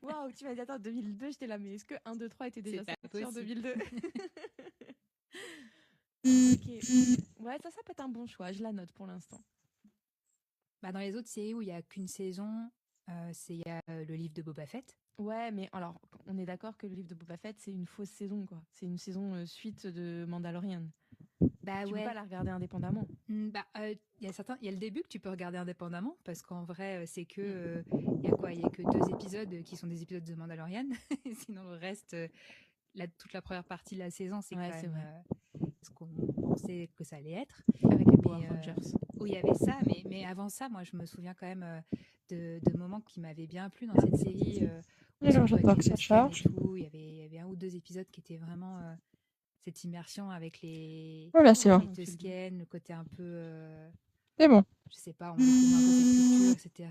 Waouh, tu m'as dit, attends, 2002, j'étais là, mais est-ce que 1, 2, 3 était C'est déjà pas sorti en possible. 2002? Ok. Ouais, ça peut être un bon choix, je la note pour l'instant. Bah, dans les autres séries où il y a qu'une saison, il y a le livre de Boba Fett. Ouais, mais alors, on est d'accord que le livre de Boba Fett, c'est une fausse saison, quoi. C'est une saison suite de Mandalorian. Bah Tu peux pas ouais. la regarder indépendamment. Bah, il y a le début que tu peux regarder indépendamment, parce qu'en vrai, c'est que, il y a quoi? Il y a que 2 épisodes qui sont des épisodes de Mandalorian. Sinon le reste, toute la première partie de la saison, c'est Ouais, quand c'est même, vrai. ce qu'on pensait que ça allait être. Avec les Power Mais, Rangers. où il y avait ça, mais avant ça, moi, je me souviens quand même, de moments qui m'avaient bien plu dans cette série, Alors, surtout avec j'attends les que ça Tusken et charge. tout. Il y avait 1 ou 2 épisodes qui étaient vraiment, cette immersion avec les Voilà, c'est bon. les Tusken, le côté un peu, C'est bon. je sais pas, on découvre un peu cette culture, etc.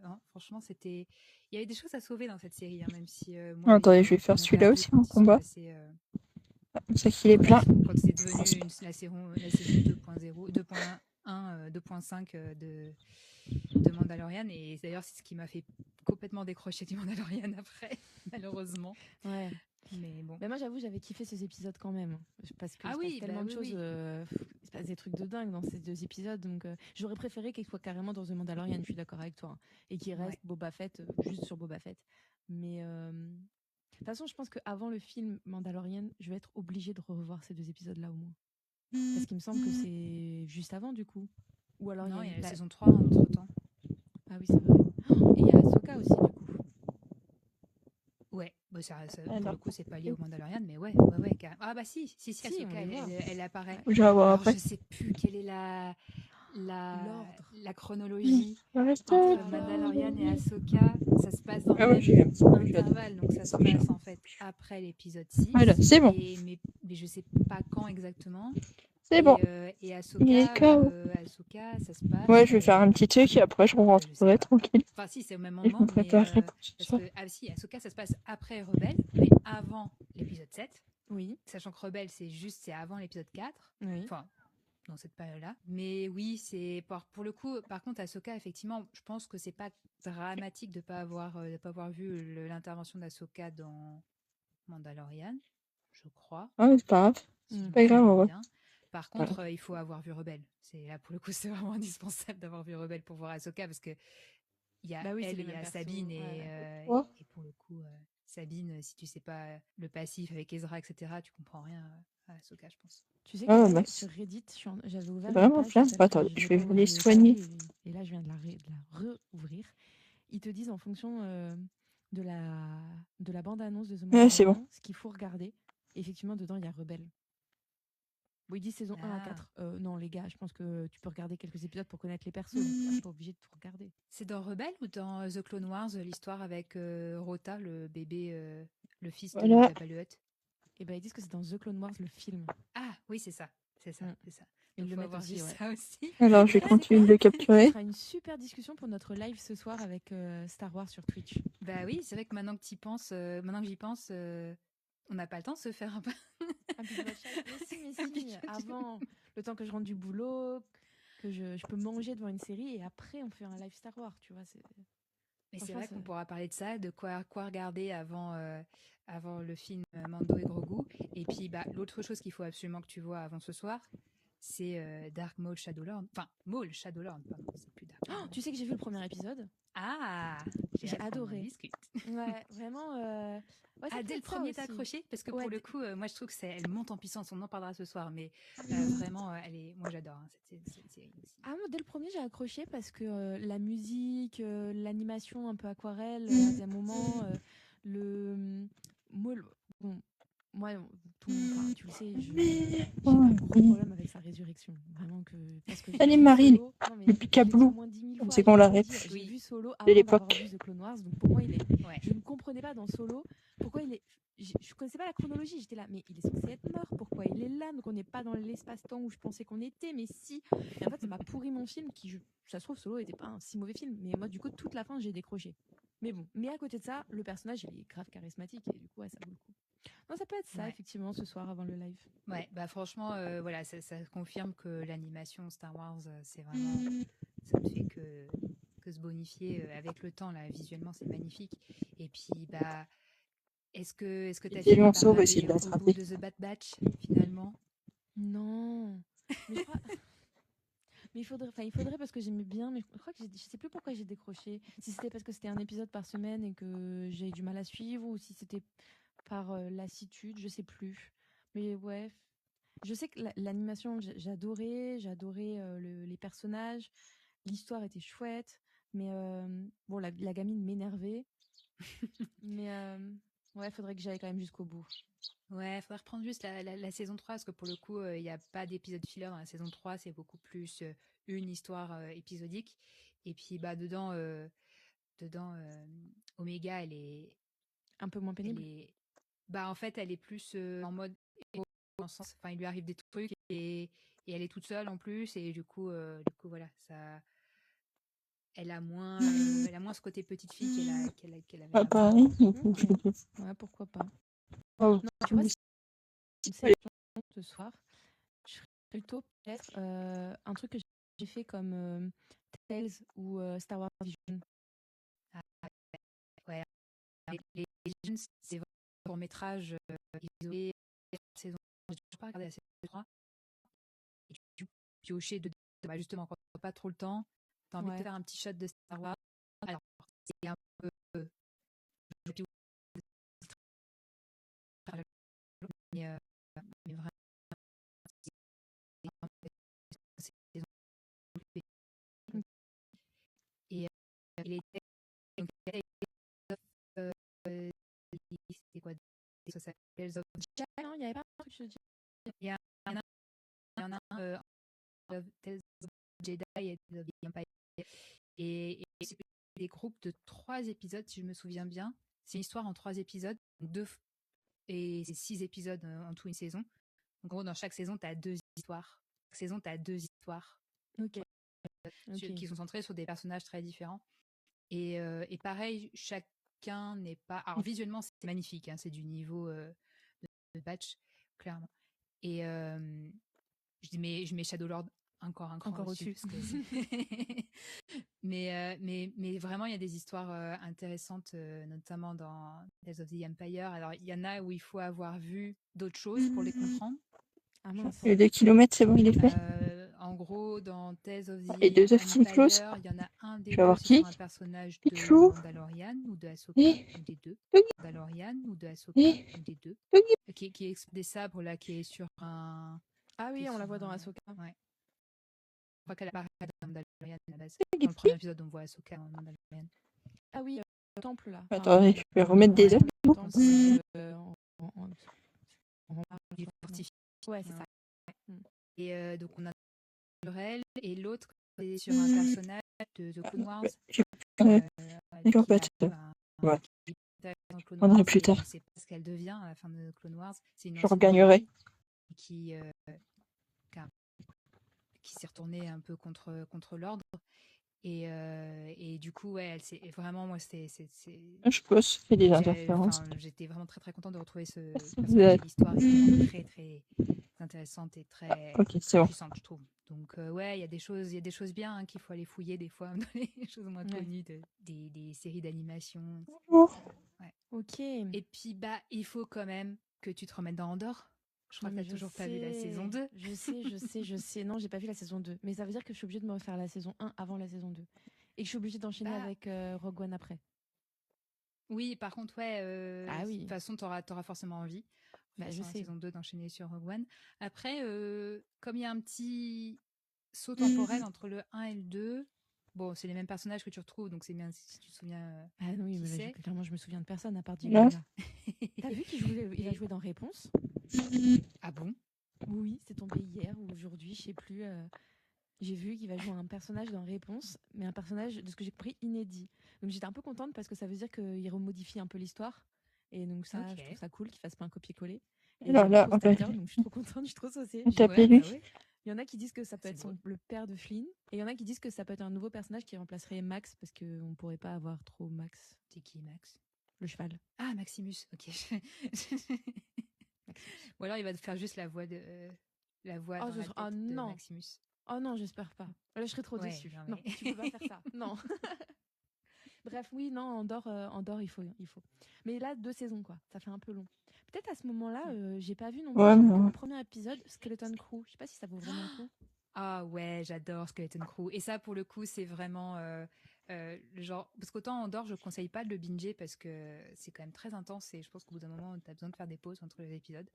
Non, franchement, il y avait des choses à sauver dans cette série, hein, même si moi, Attendez, je vais ils faire m'ont celui-là perdu aussi en quand ils sont combat. passés, Comme ça qu'il est plein. quand c'est devenu la saison 2.0, 2.1, 2.5 de Mandalorian. Et d'ailleurs, c'est ce qui m'a fait complètement décrocher du Mandalorian après, malheureusement. Ouais. Mais bon. Mais moi, j'avoue, j'avais kiffé ces épisodes quand même. Parce qu'il Ah se passe oui, tellement de oui, choses. oui. Il se passe des trucs de dingue dans ces 2 épisodes. Donc, j'aurais préféré qu'il soit carrément dans The Mandalorian, je suis d'accord avec toi. Et qu'il Ouais. reste Boba Fett, juste sur Boba Fett. Mais. De toute façon, je pense qu'avant le film Mandalorian, je vais être obligée de revoir ces 2 épisodes-là au moins. Parce qu'il me semble que c'est juste avant, du coup. Ou alors il y Non, a il y une. a la saison 3 entre-temps. Ah oui, c'est vrai. Oh, et il y a Ahsoka aussi, du coup. Ouais, bah pour Alors, le coup, c'est pas lié au Mandalorian, mais ouais, Ah bah si, Si, on Ahsoka, les voit. elle apparaît. Ouais. je vais avoir Alors, après. je sais plus quelle est la, L'ordre. la chronologie Ça reste. entre Ah là là. Mandalorian et Ahsoka. Ça se passe dans le Ah oui, même j'ai un petit peu. intervalle, donc ça se passe en fait après l'épisode Voilà, 6, c'est bon. mais je sais pas quand exactement. C'est bon. Et Il est KO. Ahsoka, ça se passe. Ouais, je vais faire un petit truc et après je Je sais rentrerai pas. tranquille. Enfin, si, c'est au même Et je me moment, mais préparerai pour ce parce soir. que ah si, Ahsoka, ça se passe après Rebelle, mais avant l'épisode 7. Oui. Sachant que Rebelle, c'est avant l'épisode 4. Oui. Enfin, dans cette période-là. Mais oui, c'est pour le coup. Par contre, Ahsoka, effectivement, je pense que c'est pas dramatique de pas avoir vu l'intervention d'Ahsoka dans Mandalorian, je crois, Ah, mais c'est pas grave. si je C'est me pas grave, souviens en vrai. bien. Par Voilà. contre, il faut avoir vu Rebelle. C'est là pour le coup, c'est vraiment indispensable d'avoir vu Rebelle pour voir Ahsoka, parce que il y a Bah oui, c'est elle, les il y mêmes a persos. Sabine, Ouais. Ouais. et pour le coup, Sabine, si tu sais pas le passif avec Ezra, etc., tu comprends rien à Ahsoka, je pense. Tu sais que Ah, là, bah, sur Reddit, j'avais c'est ouvert une vraiment page tout plein. à l'heure. Attendez, Je je l'ai vais pas, vous je les l'ai pas vue soigner. et là, je viens de la rouvrir. Ils te disent en fonction de la bande-annonce de The Ah, c'est bon. Mandalorian ce qu'il faut regarder. Et effectivement, dedans, il y a Rebelle. Bon, ils disent saison 1 à Ah, 4. Non, les gars, je pense que tu peux regarder quelques épisodes pour connaître les persos. Mais t'es pas obligé de tout regarder. c'est dans Rebelle ou dans The Clone Wars, l'histoire avec Rota, le bébé, le fils de Voilà. Jabba le Hutt? Et ben, ils disent que c'est dans The Clone Wars, le film. Ah, oui, c'est ça, c'est ça, Mm. c'est ça. Ils Donc, le faut mettent avoir vu aussi, ouais. ça aussi. Alors, je Mais vais tu sais continuer quoi? de le Ce capturer. sera une super discussion pour notre live ce soir avec Star Wars sur Twitch. Bah oui, c'est vrai que maintenant que j'y pense, on n'a pas le temps de se faire un peu. Un binge watch live. Mais si, un binge watch. avant, le temps que je rentre du boulot, que je peux manger devant une série et après on fait un live Star Wars, tu vois. Mais c'est Franchement, vrai qu'on pourra parler de ça, de quoi regarder avant le film Mando et Grogu. Et puis, bah, l'autre chose qu'il faut absolument que tu vois avant ce soir, c'est Dark Maul Shadowlord. Enfin, Maul Shadowlord, pardon, c'est plus Dark Maul. tu sais que j'ai vu le premier épisode. Ah, J'ai hâte qu'on en adoré. discute. Ouais, vraiment. Ouais, ça Ah, peut dès le être ça premier, t'as aussi. accroché? Parce que Ouais, pour le coup, moi, je trouve que elle monte en puissance. On en parlera ce soir, mais vraiment, moi, j'adore cette série aussi. ah, moi, dès le premier, j'ai accroché parce que la musique, l'animation un peu aquarelle à des moments, moi, bon, moi, tu le sais, j'ai un gros problème avec sa résurrection. Vraiment que parce que j'ai Allez, vu Marine, Solo. Non mais le je l'ai dit au Picaboo. moins 10 000 On fois sait et je qu'on vais l'a le rep redire. J'ai Oui, vu Solo de avant d'avoir vu l'époque. The Clone Wars, donc pour moi, ouais. je ne comprenais pas dans Solo pourquoi il est. Je connaissais pas la chronologie. J'étais là, mais il est censé être mort. Pourquoi il est là? Donc on n'est pas dans l'espace-temps où je pensais qu'on était. Mais si. Et en fait, ça m'a pourri mon film. Ça se trouve, Solo était pas un si mauvais film. Mais moi, du coup, toute la fin, j'ai décroché. Mais bon. Mais à côté de ça, le personnage, il est grave charismatique et du coup, ouais, ça vaut le coup. Non, ça peut être ça, Ouais. effectivement, ce soir avant le live. Ouais, bah franchement, voilà, ça confirme que l'animation Star Wars, c'est vraiment, ça ne fait que peut se bonifier avec le temps. Là, visuellement, c'est magnifique. Et puis, bah, est-ce que Et t'as puis fini on par sauve aussi arriver de au bout l'attraper. de The Bad Batch, finalement? Non. Mais je crois. Mais il faudrait parce que j'aimais bien, mais je crois que je sais plus pourquoi j'ai décroché. Si c'était parce que c'était un épisode par semaine et que j'ai eu du mal à suivre, ou si c'était par lassitude, je sais plus. Mais ouais, je sais que l'animation, j'adorais les personnages, l'histoire était chouette, mais bon, la gamine m'énervait. Mais ouais, faudrait que j'aille quand même jusqu'au bout. Ouais, faudrait reprendre juste la saison 3 parce que pour le coup, il n'y a pas d'épisode filler dans la saison 3, c'est beaucoup plus une histoire épisodique. Et puis, bah, dedans, Omega, Un peu moins elle pénible. est, bah, en fait, elle est plus en mode, héros, dans le sens, enfin, il lui arrive des trucs et elle est toute seule en plus. Et du coup, voilà, ça, elle a moins ce côté petite fille qu'elle avait Ah, avant. pareil. Ok. Ouais, pourquoi pas. Oh, Non, tu vois, si une oui. série ce soir, je ferais plutôt peut-être un truc que j'ai fait comme Tales ou Star Wars Vision. Ah, ouais, les Legends, c'est vraiment un court-métrage isolé, saison. J'ai toujours pas regardé la saison 3. Et tu piocher dedans, bah, justement, quand t'as pas trop le temps, t'as envie de te Ouais. faire un petit shot de Star Wars. Alors, c'est un peu. Je pioche, mais, mais vraiment, c'est saison. Et il était. Donc, il y a euh, c'était quoi? Ça s'appelle Non, il n'y avait pas un truc que je dis. Il y en a, il y en a un Tales of Jedi et Tales of the Empire. Et c'est des groupes de 3 épisodes, si je me souviens bien. C'est une histoire en 3 épisodes, et c'est 6 épisodes en tout une saison. Donc, en gros, dans chaque saison, tu as 2 histoires. Chaque saison, tu as 2 histoires Ok. Ok. qui sont centrées sur des personnages très différents. Et pareil, chacun n'est pas. Alors, visuellement, c'est magnifique, hein, c'est du niveau de Batch, clairement. Et je mets Shadowlord encore un cran Encore au-dessus. au-dessus. Parce que mais vraiment, il y a des histoires intéressantes, notamment dans Tales of the Empire. Alors, il y en a où il faut avoir vu d'autres choses pour les comprendre. Ah mince. Les 2 kilomètres, c'est bon, il est fait. En gros, dans Tales of Et the 2 œufs qui close. Empire, il y en a un des Je vais deux, avoir c'est qui? sur un personnage de Picsou. Mandalorian ou de Ahsoka, Et ou des deux. Doggy. Mandalorian ou de Ahsoka, Et ou des deux. Doggy. Qui est des sabres, là, qui est sur un. Ah Qui oui, est on la sur voit dans un. Ahsoka. Ouais. Je crois qu'elle apparaît dans Mandalorian à la base. Doggy. Dans le premier épisode, on voit Ahsoka en Mandalorian. Ah oui, le temple là. Attendez, je vais remettre des Ouais. œufs. Le temple Du fortifié. Ouais, c'est ça. Et donc, on a Lorel, et l'autre, c'est sur un personnage de Clone Wars. J'ai Qui pas de arrive Ouais. qui est dans Clone On en a Wars, plus et tard. on ne sait pas ce qu'elle devient à la fin de Clone Wars. C'est une Je ancienne regagnerai. Jedi qui s'est retournée un peu contre l'ordre. Et du coup, ouais, c'est vraiment, moi, Je pose, fais des interférences. j'étais vraiment très très contente de retrouver ce Merci, personnage. Et l'histoire est vraiment très très intéressante et très, Ok, c'est très bon. puissante, je trouve. Donc ouais, il y a des choses bien, hein, qu'il faut aller fouiller des fois dans les choses moins Ouais. connues des séries d'animation. Bonjour. Ok. Et puis bah, il faut quand même que tu te remettes dans Andorre. Je crois Non, que mais t'as toujours pas vu la saison 2. Je sais. Non, j'ai pas vu la saison 2. Mais ça veut dire que je suis obligée de me refaire la saison 1 avant la saison 2. Et que je suis obligée d'enchaîner Bah, avec Rogue One après. oui, par contre, ouais, Ah de oui. toute façon, t'auras forcément envie, Bah, je façon, la sais. saison 2, d'enchaîner sur Rogue One. Après, comme il y a un petit saut temporel entre le 1 et le 2, bon, c'est les mêmes personnages que tu retrouves, donc c'est bien si tu te souviens Ah oui, qui mais là, c'est. clairement, je me souviens de personne à part Là. Jimena. T'as vu il va jouer dans Réponse? Ah bon? Oui, c'est tombé hier ou aujourd'hui, je sais plus. J'ai vu qu'il va jouer un personnage dans Réponse, mais un personnage, de ce que j'ai compris, inédit. Donc j'étais un peu contente parce que ça veut dire qu'il remodifie un peu l'histoire. Et donc ça, Ok. je trouve ça cool qu'il fasse pas un copier-coller. Et Alors j'aime là, trop on cet va acteur, donc je suis trop contente, je suis trop saucée. on J'ai- taper Ouais, lui. bah ouais. Il y en a qui disent que ça peut C'est être beau. le père de Flynn, et il y en a qui disent que ça peut être un nouveau personnage qui remplacerait Max, parce qu'on pourrait pas avoir trop Max, C'est qui, Max? le cheval. Ah, Maximus, ok. Ou alors il va te faire juste la voix Oh, dans la tête de non. Maximus. Oh non, j'espère pas. Là, je serais trop Ouais, déçue. non Non, mais. tu peux pas faire ça. Non. Bref, oui, non, Andorre, il faut. Mais là, 2 saisons, quoi. Ça fait un peu long. Peut-être à ce moment-là, j'ai pas vu non plus. Ouais, J'ai vu mais que ouais. le premier épisode, Skeleton Crew. Je sais pas si ça vaut vraiment le coup. Ah ouais, j'adore Skeleton Crew. Et ça, pour le coup, c'est vraiment le genre. Parce qu'autant Andorre, je conseille pas de le binger parce que c'est quand même très intense et je pense qu'au bout d'un moment, tu as besoin de faire des pauses entre les épisodes.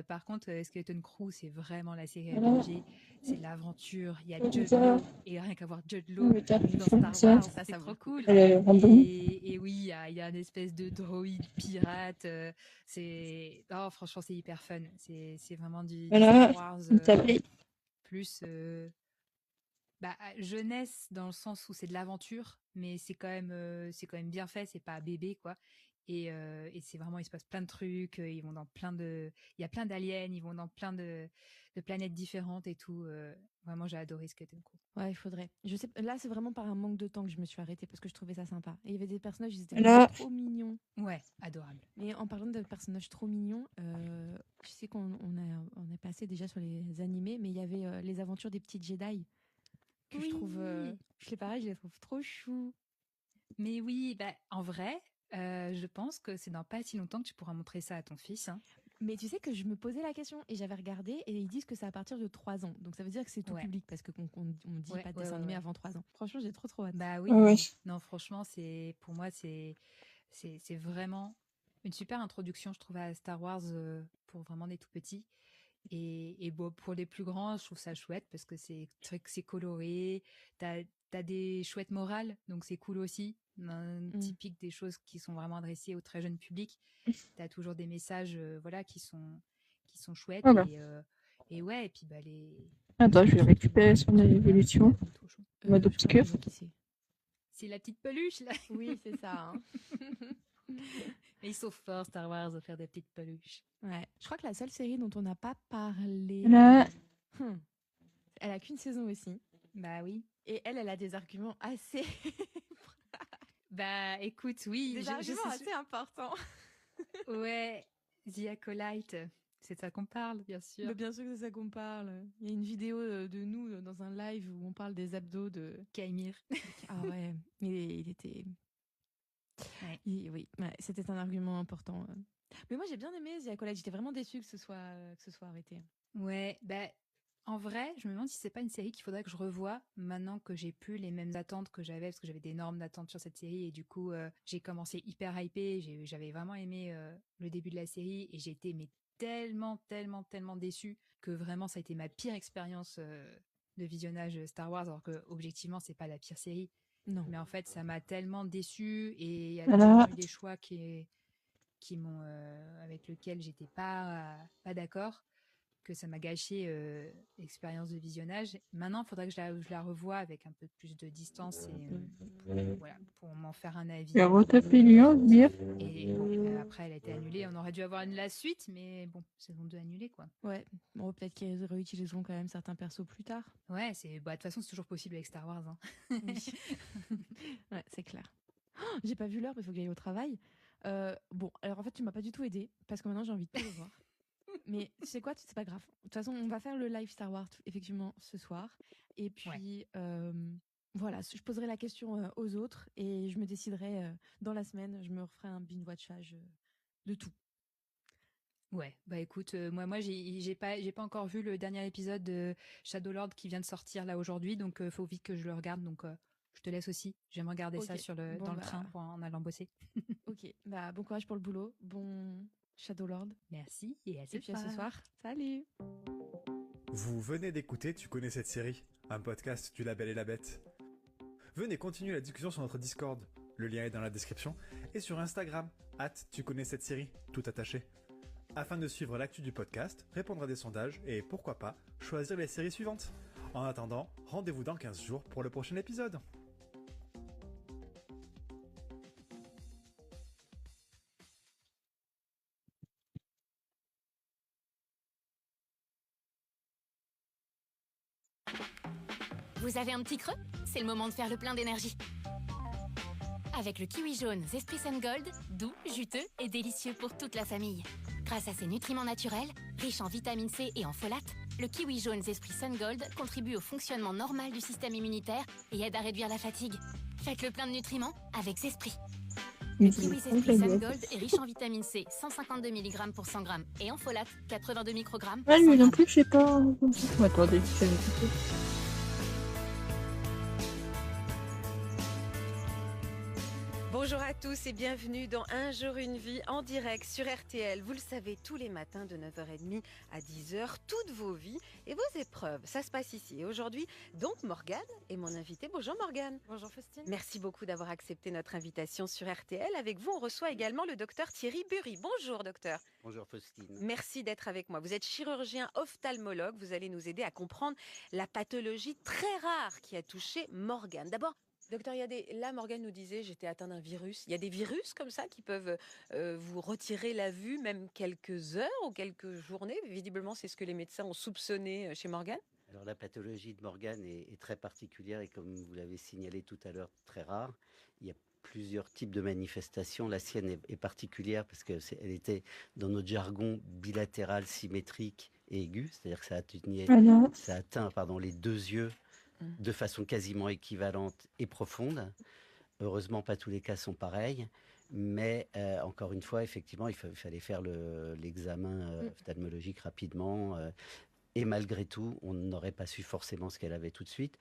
Par contre, Skeleton Crew, c'est vraiment la série à binger. C'est de l'aventure. Il y a Jude Law. Et rien qu'à voir Jude Law dans Star Wars, Ça c'est vaut trop le coup. cool. Random. Et oui, il y a une espèce de droïde pirate. Oh, franchement, c'est hyper fun. C'est vraiment du Voilà, Star Wars. il s'appelait. Plus jeunesse dans le sens où c'est de l'aventure, mais c'est quand même bien fait, c'est pas bébé quoi. Et c'est vraiment, il se passe plein de trucs, ils vont dans il y a plein d'aliens, ils vont dans plein de planètes différentes et tout. Vraiment, j'ai adoré Skeleton Crew. Ouais, il faudrait. Je sais, là, c'est vraiment par un manque de temps que je me suis arrêtée parce que je trouvais ça sympa. Et il y avait des personnages, ils étaient vraiment Voilà. trop mignons. Ouais, adorable. Mais en parlant de personnages trop mignons, je sais on est passé déjà sur les animés, mais il y avait les aventures des petits Jedi que je trouve, je les trouve trop choux. Mais oui, en vrai, je pense que c'est dans pas si longtemps que tu pourras montrer ça à ton fils. Hein. Mais tu sais que je me posais la question et j'avais regardé et ils disent que c'est à partir de 3 ans. Donc ça veut dire que c'est tout Ouais. public parce qu'on dit Ouais, pas de ouais, dessin ouais, animé ouais. avant 3 ans. Franchement, j'ai trop hâte. Bah oui. Ouais. Non, franchement, pour moi, c'est vraiment une super introduction, je trouve, à Star Wars pour vraiment des tout petits. Et bon, pour les plus grands, je trouve ça chouette parce que c'est vrai que c'est coloré. T'as des chouettes morales, donc c'est cool aussi. Typique des choses qui sont vraiment adressées au très jeune public. T'as toujours des messages, voilà, qui sont chouettes. Voilà. Et ouais, et puis Attends, je vais récupérer son évolution. Mode Je crois que obscur. je vois qui c'est. C'est la petite peluche là. Oui, c'est ça. Hein. Mais ils sont forts, Star Wars, à faire des petites peluches. Ouais. Je crois que la seule série dont on n'a pas parlé, Là, elle a qu'une saison aussi. Bah oui. Et elle a des arguments assez, Bah écoute, oui. des arguments assez importants. Ouais, The Acolyte, c'est ça qu'on parle, bien sûr. Mais bien sûr que c'est ça qu'on parle. Il y a une vidéo de nous dans un live où on parle des abdos de Kaimir. Ah ouais, mais il était. Ouais. Oui, ouais, c'était un argument important. Mais moi j'ai bien aimé The Acolyte. J'étais vraiment déçue que ce soit arrêté. Ouais, en vrai, je me demande si c'est pas une série qu'il faudrait que je revoie maintenant que j'ai plus les mêmes attentes que j'avais, parce que j'avais d'énormes attentes sur cette série et du coup j'ai commencé hyper hypée, j'avais vraiment aimé le début de la série et j'ai été tellement déçue que vraiment ça a été ma pire expérience de visionnage Star Wars, alors que objectivement c'est pas la pire série. Non. Mais en fait ça m'a tellement déçue et il y a voilà. tellement eu des choix qui m'ont avec lesquels j'étais pas d'accord, que ça m'a gâché l'expérience de visionnage. Maintenant, il faudrait que je la revoie avec un peu plus de distance et voilà, pour m'en faire un avis. Je vais retaper Lyon, dire. Et bon, après, elle a été annulée. On aurait dû avoir la suite, mais bon, saison 2 annulée, quoi. Ouais, bon, peut-être qu'ils réutiliseront quand même certains persos plus tard. Ouais, de toute façon, c'est toujours possible avec Star Wars. Hein. Oui. Ouais, c'est clair. Oh, j'ai pas vu l'heure, mais il faut que j'aille au travail. Bon, alors en fait, tu m'as pas du tout aidé parce que maintenant j'ai envie de tout revoir. Mais tu sais quoi, c'est pas grave. De toute façon, on va faire le live Star Wars effectivement ce soir. Et puis voilà, je poserai la question aux autres et je me déciderai dans la semaine. Je me referai un binge-watchage de tout. Ouais, écoute, moi j'ai pas encore vu le dernier épisode de Shadowlord qui vient de sortir là aujourd'hui, donc faut vite que je le regarde. Donc je te laisse aussi. J'aime regarder ça dans le train en allant bosser. Ok, bon courage pour le boulot. Bon Shadowlord. Merci et à ce soir. Salut. Vous venez d'écouter Tu connais cette série, un podcast du Label et la Bête. Venez continuer la discussion sur notre Discord, le lien est dans la description, et sur Instagram, @tu connais cette série, tout attaché. Afin de suivre l'actu du podcast, répondre à des sondages et pourquoi pas, choisir les séries suivantes. En attendant, rendez-vous dans 15 jours pour le prochain épisode. Vous avez un petit creux? C'est le moment de faire le plein d'énergie. Avec le kiwi jaune Zesprit Sun Gold, doux, juteux et délicieux pour toute la famille. Grâce à ses nutriments naturels, riches en vitamine C et en folate, le kiwi jaune Zesprit Sun Gold contribue au fonctionnement normal du système immunitaire et aide à réduire la fatigue. Faites le plein de nutriments avec Zespri. Il Kiwi est Zespri Sun complet. Gold est riche en vitamine C, 152 mg pour 100 g, et en folate, 82 microgrammes pour Ah, 100 lui non g. plus, je sais pas. Attendez, je vais écouter. Bonjour à tous et bienvenue dans Un jour une vie en direct sur RTL. Vous le savez, tous les matins de 9h30 à 10h, toutes vos vies et vos épreuves. Ça se passe ici. Et aujourd'hui, donc Morgane est mon invitée. Bonjour Morgane. Bonjour Faustine. Merci beaucoup d'avoir accepté notre invitation sur RTL. Avec vous, on reçoit également le docteur Thierry Bury. Bonjour docteur. Bonjour Faustine. Merci d'être avec moi. Vous êtes chirurgien ophtalmologue. Vous allez nous aider à comprendre la pathologie très rare qui a touché Morgane. D'abord, docteur, là, Morgane nous disait, j'étais atteint d'un virus. Il y a des virus comme ça qui peuvent vous retirer la vue, même quelques heures ou quelques journées. Visiblement, c'est ce que les médecins ont soupçonné chez Morgane. Alors la pathologie de Morgane est très particulière et comme vous l'avez signalé tout à l'heure, très rare. Il y a plusieurs types de manifestations. La sienne est particulière parce qu'elle était dans notre jargon bilatéral, symétrique et aigu. C'est-à-dire que Voilà. ça atteint les deux yeux de façon quasiment équivalente et profonde. Heureusement, pas tous les cas sont pareils. Mais encore une fois, effectivement, il fallait faire l'examen ophtalmologique rapidement. Et malgré tout, on n'aurait pas su forcément ce qu'elle avait tout de suite.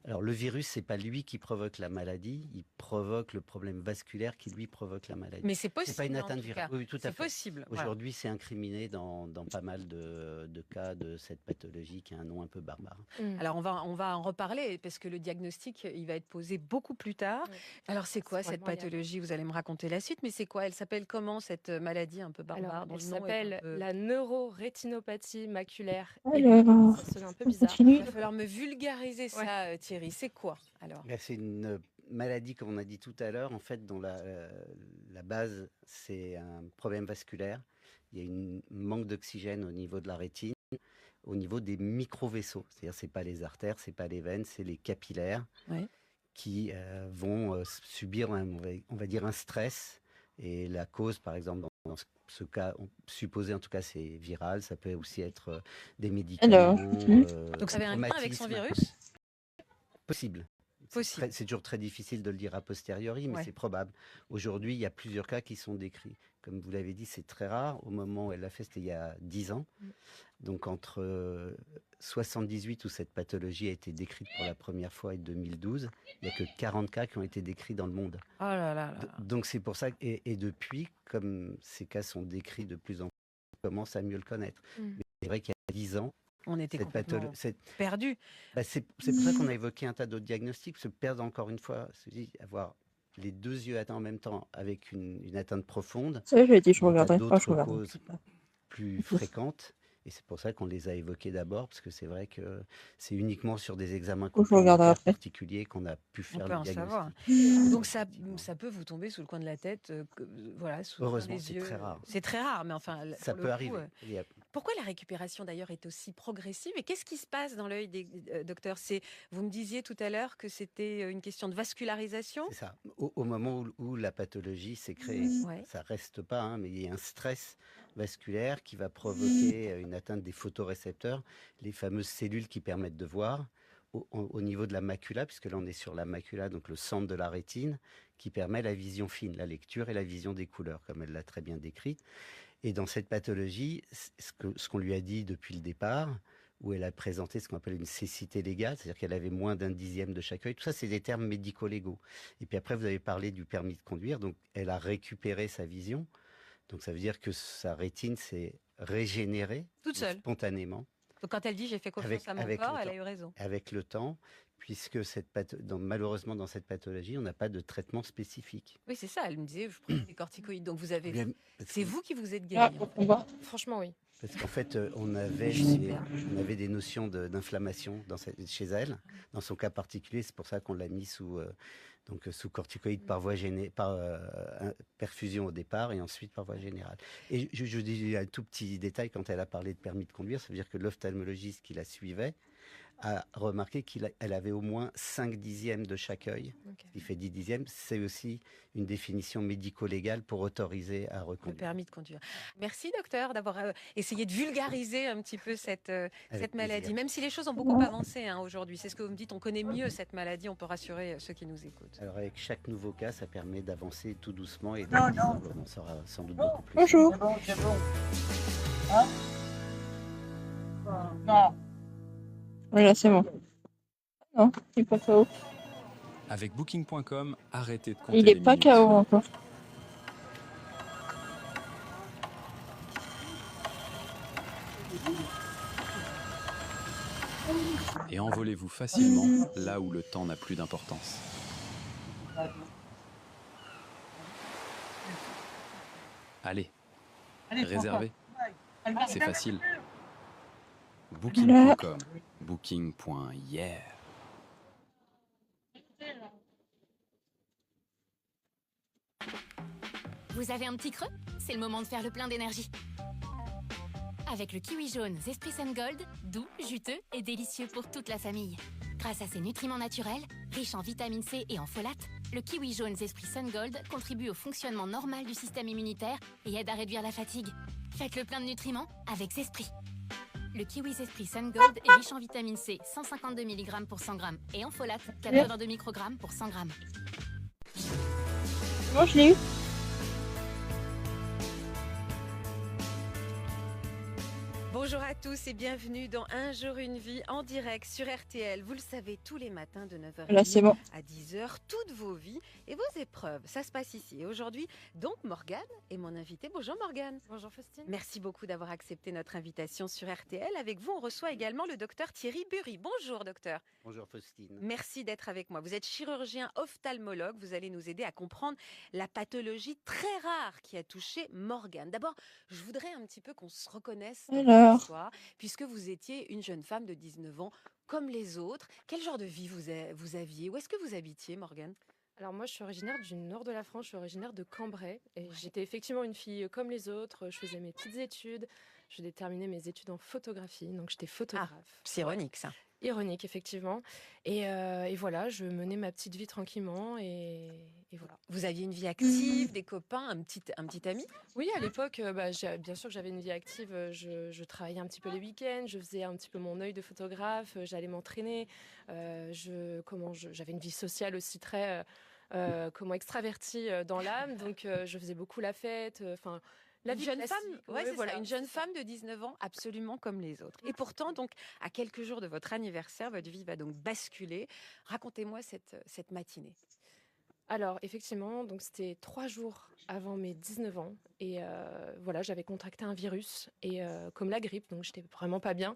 Alors le virus, c'est pas lui qui provoque la maladie, il provoque le problème vasculaire qui lui provoque la maladie. Mais c'est possible. C'est pas une en atteinte tout virale. cas. Oui, tout à C'est fait. possible. Voilà. Aujourd'hui, c'est incriminé dans pas mal de cas de cette pathologie qui a un nom un peu barbare. Alors on va en reparler parce que le diagnostic il va être posé beaucoup plus tard. Oui. Alors c'est quoi C'est cette probablement pathologie? Vous allez me raconter la suite, mais c'est quoi? Elle s'appelle comment cette maladie un peu barbare Alors, dont elle le nom est un s'appelle peu- la neurorétinopathie maculaire. Alors, Ça sonne un peu on bizarre. continue. Il va falloir me vulgariser ça, Thierry. C'est quoi alors? Là, c'est une maladie, comme on a dit tout à l'heure, en fait, dont la base, c'est un problème vasculaire. Il y a un manque d'oxygène au niveau de la rétine, au niveau des micro-vaisseaux. C'est-à-dire, c'est pas les artères, c'est pas les veines, c'est les capillaires Ouais. qui vont subir, on va dire, un stress. Et la cause, par exemple, dans ce cas, supposé en tout cas, c'est viral. Ça peut aussi être des médicaments. Donc ça avait un lien avec son virus? Possible. Possible. C'est toujours très difficile de le dire a posteriori, mais Ouais. c'est probable. Aujourd'hui, il y a plusieurs cas qui sont décrits. Comme vous l'avez dit, c'est très rare. Au moment où elle l'a fait, c'était il y a 10 ans. Donc entre 78 où cette pathologie a été décrite pour la première fois et 2012, il n'y a que 40 cas qui ont été décrits dans le monde. Oh là là là. Donc c'est pour ça et depuis, comme ces cas sont décrits de plus en plus, on commence à mieux le connaître. Mais c'est vrai qu'il y a 10 ans, On était cette complètement pathologie, perdus. c'est pour ça qu'on a évoqué un tas d'autres diagnostics, se perdre encore une fois, avoir les deux yeux atteints en même temps avec une atteinte profonde. Ça, j'ai dit, je Il y a regarderai pas, je d'autres regarde. causes plus fréquentes. Et c'est pour ça qu'on les a évoquées d'abord, parce que c'est vrai que c'est uniquement sur des examens Je regarderai complémentaires après. particuliers qu'on a pu On faire peut le en diagnostic. savoir. Donc ça Effectivement. peut vous tomber sous le coin de la tête, voilà, sous Heureusement, les c'est yeux. très rare. C'est très rare, mais enfin, Ça pour peut le arriver. coup, Il y a- pourquoi la récupération d'ailleurs est aussi progressive et qu'est-ce qui se passe dans l'œil des docteurs? Vous me disiez tout à l'heure que c'était une question de vascularisation. C'est ça. Au moment où la pathologie s'est créée, Ouais. ça reste pas, hein, mais il y a un stress vasculaire qui va provoquer une atteinte des photorécepteurs, les fameuses cellules qui permettent de voir, au niveau de la macula, puisque là on est sur la macula, donc le centre de la rétine, qui permet la vision fine, la lecture et la vision des couleurs, comme elle l'a très bien décrite. Et dans cette pathologie, ce qu'on lui a dit depuis le départ, où elle a présenté ce qu'on appelle une cécité légale, c'est-à-dire qu'elle avait moins d'un dixième de chaque œil. Tout ça, c'est des termes médico-légaux. Et puis après, vous avez parlé du permis de conduire, donc elle a récupéré sa vision. Donc ça veut dire que sa rétine s'est régénérée Toute seule. spontanément Donc quand elle dit j'ai fait confiance Avec- à mon avec corps, le elle a temps. eu raison. avec le temps, puisque malheureusement dans cette pathologie, on n'a pas de traitement spécifique. Oui, c'est ça. Elle me disait je prends des corticoïdes. Donc vous avez. Bien, parce C'est que- vous qui vous êtes Ah, guéri. on va. Franchement, oui. Parce qu'en fait, on avait Super. des notions d'inflammation chez elle, dans son cas particulier. C'est pour ça qu'on l'a mis sous corticoïdes par voie perfusion au départ et ensuite par voie générale. Et je dis un tout petit détail quand elle a parlé de permis de conduire, ça veut dire que l'ophtalmologiste qui la suivait a remarqué qu'elle avait au moins 5 dixièmes de chaque œil, Ok. ce qui fait 10 dixièmes. C'est aussi une définition médico-légale pour autoriser à Le reconduire. permis de conduire. Merci docteur d'avoir essayé de vulgariser un petit peu cette Avec maladie, plaisir. même si les choses ont beaucoup avancé aujourd'hui. C'est ce que vous me dites, on connaît mieux cette maladie, on peut rassurer ceux qui nous écoutent. Alors avec chaque nouveau cas, ça permet d'avancer tout doucement et dans 10 ans, on en saura sans doute beaucoup plus. Bonjour. Voilà, c'est bon. Non, il est pas KO. Avec Booking.com, arrêtez de compter Il est les pas minutes. KO encore. Et envolez-vous facilement là où le temps n'a plus d'importance. Allez, réservez. C'est facile. Booking.com. Booking.yeah. Vous avez un petit creux? C'est le moment de faire le plein d'énergie. Avec le kiwi jaune Zesprit Sun Gold, doux, juteux et délicieux pour toute la famille. Grâce à ses nutriments naturels, riches en vitamine C et en folate, le kiwi jaune Zesprit Sun Gold contribue au fonctionnement normal du système immunitaire et aide à réduire la fatigue. Faites le plein de nutriments avec Zesprit. Le kiwi Zesprit Sun Gold est riche en vitamine C, 152 mg pour 100 g, et en folate, 82 microgrammes pour 100 g. Moi, je l'ai eu. Bonjour à tous et bienvenue dans Un jour une vie en direct sur RTL. Vous le savez, tous les matins de 9h Là, c'est bon. à 10h, toutes vos vies et vos épreuves. Ça se passe ici. Et aujourd'hui, donc, Morgane est mon invitée. Bonjour Morgane. Bonjour Faustine. Merci beaucoup d'avoir accepté notre invitation sur RTL. Avec vous, on reçoit également le docteur Thierry Bury. Bonjour docteur. Bonjour Faustine. Merci d'être avec moi. Vous êtes chirurgien ophtalmologue. Vous allez nous aider à comprendre la pathologie très rare qui a touché Morgane. D'abord, je voudrais un petit peu qu'on se reconnaisse dans Alors. votre histoire, puisque vous étiez une jeune femme de 19 ans comme les autres. Quel genre de vie vous aviez? Où est-ce que vous habitiez, Morgane? Alors moi je suis originaire du nord de la France, je suis originaire de Cambrai et j'étais effectivement une fille comme les autres, je faisais mes petites études, je terminé mes études en photographie, donc j'étais photographe. C'est ironique ça. Ironique effectivement. Et voilà, je menais ma petite vie tranquillement et voilà. Vous aviez une vie active, des copains, un petit ami? Oui, à l'époque, bien sûr que j'avais une vie active. Je travaillais un petit peu les week-ends, je faisais un petit peu mon œil de photographe, j'allais m'entraîner. J'avais une vie sociale aussi très extravertie dans l'âme, donc je faisais beaucoup la fête. La Une vie jeune classique. femme, Ouais, c'est voilà, ça, une jeune c'est ça. femme de 19 ans, absolument comme les autres. Et pourtant, donc, à quelques jours de votre anniversaire, votre vie va donc basculer. Racontez-moi cette matinée. Alors, effectivement, donc c'était 3 jours avant mes 19 ans. Et voilà, j'avais contracté un virus, et comme la grippe, donc j'étais vraiment pas bien.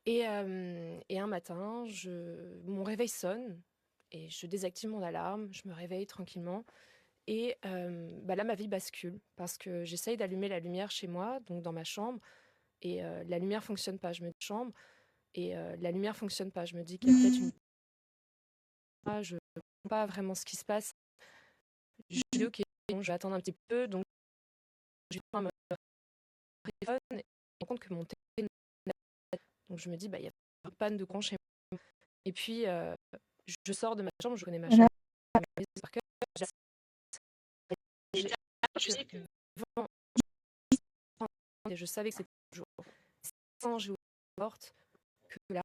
Et un matin, mon réveil sonne, et je désactive mon alarme, je me réveille tranquillement. Et là, ma vie bascule, parce que j'essaye d'allumer la lumière chez moi, donc dans ma chambre, et la lumière fonctionne pas. Je me dis chambre, et la lumière fonctionne pas. Je me dis qu'il y a peut-être une... Je ne comprends pas vraiment ce qui se passe. Je dis ok, bon, je vais attendre un petit peu. Donc je prends mon téléphone et je me rends compte que mon téléphone... Donc je me dis, il y a une panne de courant chez moi. Et puis je sors de ma chambre, je connais ma chambre par cœur. Et je savais que c'était toujours quand j'ai ouvert la porte que là,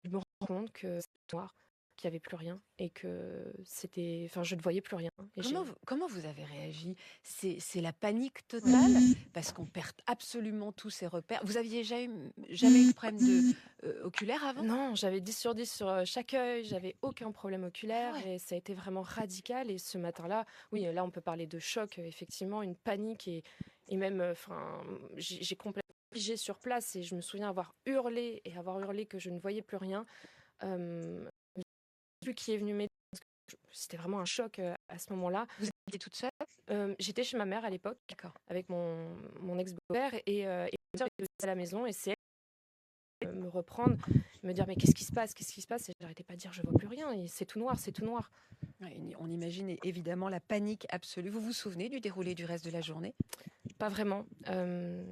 je me rends compte que c'était noir, qu'il n'y avait plus rien et que c'était, je ne voyais plus rien. Et Comment vous avez réagi? C'est la panique totale, parce qu'on perd absolument tous ses repères. Vous aviez jamais eu de problème oculaire avant? Non, j'avais 10 sur 10 sur chaque œil, j'avais aucun problème oculaire, Ah ouais. et ça a été vraiment radical. Et ce matin-là, oui, là on peut parler de choc, effectivement, une panique, et même, j'ai complètement figé sur place, et je me souviens avoir hurlé que je ne voyais plus rien. Plus qui est venu m'aider, parce que c'était vraiment un choc à ce moment-là. Vous étiez toute seule? J'étais chez ma mère à l'époque, D'accord. avec mon ex-beau-père, et ma sœur était à la maison, et c'est elle me reprendre, me dire mais qu'est-ce qui se passe, et j'arrêtais pas de dire je vois plus rien, et c'est tout noir. Ouais, on imagine évidemment la panique absolue. Vous vous souvenez du déroulé du reste de la journée? Pas vraiment.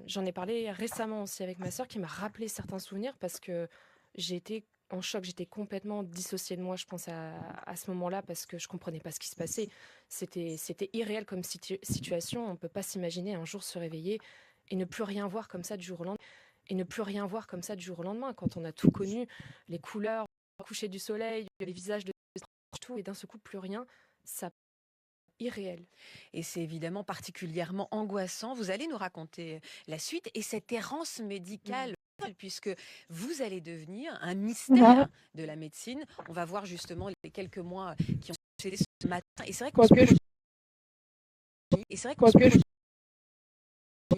J'en ai parlé récemment aussi avec ma sœur, qui m'a rappelé certains souvenirs, parce que j'ai été en choc, j'étais complètement dissociée de moi, je pense, à ce moment-là, parce que je comprenais pas ce qui se passait. C'était irréel comme situation. On peut pas s'imaginer un jour se réveiller et ne plus rien voir comme ça du jour au lendemain. Et ne plus rien voir comme ça du jour au lendemain, quand on a tout connu, les couleurs, le coucher du soleil, les visages de tout, et d'un seul coup, plus rien, ça irréel. Et c'est évidemment particulièrement angoissant. Vous allez nous raconter la suite et cette errance médicale, puisque vous allez devenir un mystère de la médecine. On va voir justement les quelques mois qui ont succédé ce matin. Et c'est vrai qu'on se Quoique,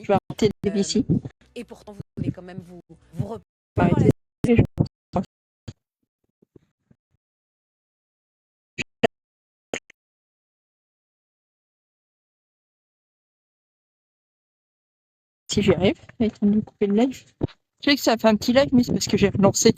je vais arrêter de vivre ici. et pourtant vous devez quand même vous Je vais arrêter de vivre, je pense. Si j'y arrive, il est temps de couper le live. Je sais que ça fait un petit live, mais c'est parce que j'ai relancé.